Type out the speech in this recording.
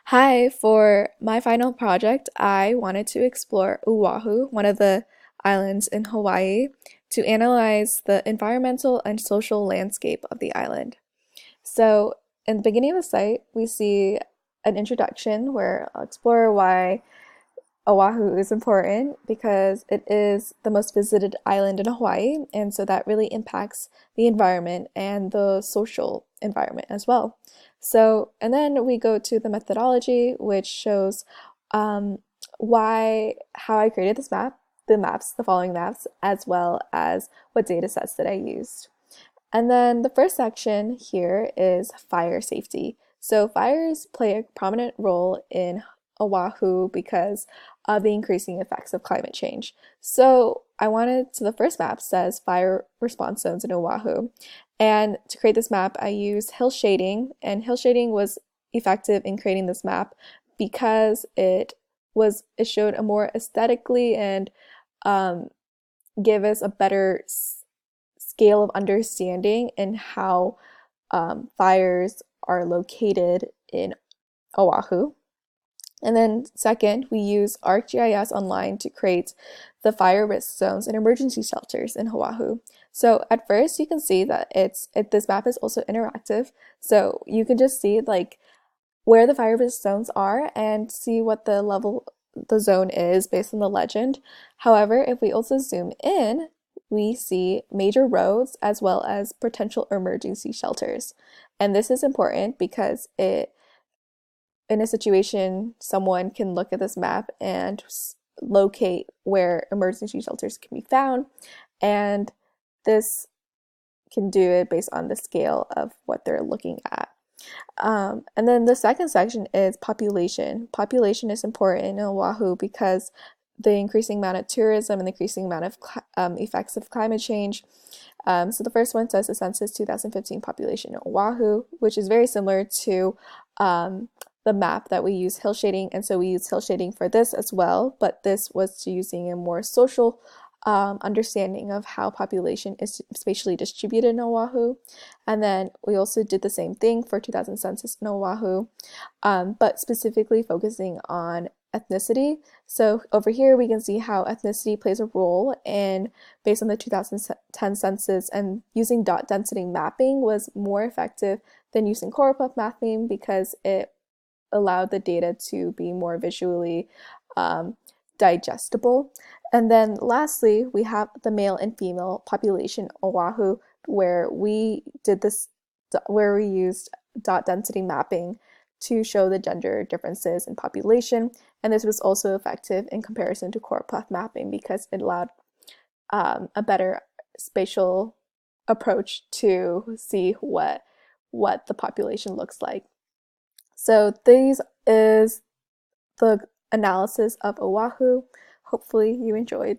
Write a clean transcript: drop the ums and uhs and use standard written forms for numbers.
Hi, for my final project, I wanted to explore Oahu, one of the islands in Hawaii, to analyze the environmental and social landscape of the island. So, in the beginning of the site, we see an introduction where I'll explore why Oahu is important because it is the most visited island in Hawaii, and so that really impacts the environment and the social environment as well. So, and then we go to the methodology, which shows um, how I created this map, the following maps, as well as what data sets that I used. And then the first section here is fire safety. So fires play a prominent role in Oahu because of the increasing effects of climate change. So the first map says fire response zones in Oahu. And to create this map, I used hill shading, and hill shading was effective in creating this map because it showed a more aesthetically and um, give us a better scale of understanding in how fires are located in Oahu. And then second, we use ArcGIS Online to create the fire risk zones and emergency shelters in Oahu. So at first you can see that this map is also interactive. So you can just see like where the fire risk zones are and see what the zone is based on the legend. However, if we also zoom in, we see major roads as well as potential emergency shelters. And this is important because in a situation, someone can look at this map and locate where emergency shelters can be found. And this can do it based on the scale of what they're looking at. And then the second section is population. Population is important in Oahu because the increasing amount of tourism and the increasing amount of effects of climate change. So the first one says the census 2015 population in Oahu, which is very similar to the map that we use hill shading. And so we use hill shading for this as well, but this was using a more social understanding of how population is spatially distributed in Oahu. And then we also did the same thing for 2000 census in Oahu, but specifically focusing on ethnicity. So over here we can see how ethnicity plays a role in based on the 2010 census, and using dot density mapping was more effective than using choropleth mapping because it allowed the data to be more visually digestible. And then lastly, we have the male and female population Oahu, where we used dot density mapping to show the gender differences in population. And this was also effective in comparison to choropleth mapping because it allowed a better spatial approach to see what the population looks like. So these is the analysis of Oahu. Hopefully you enjoyed.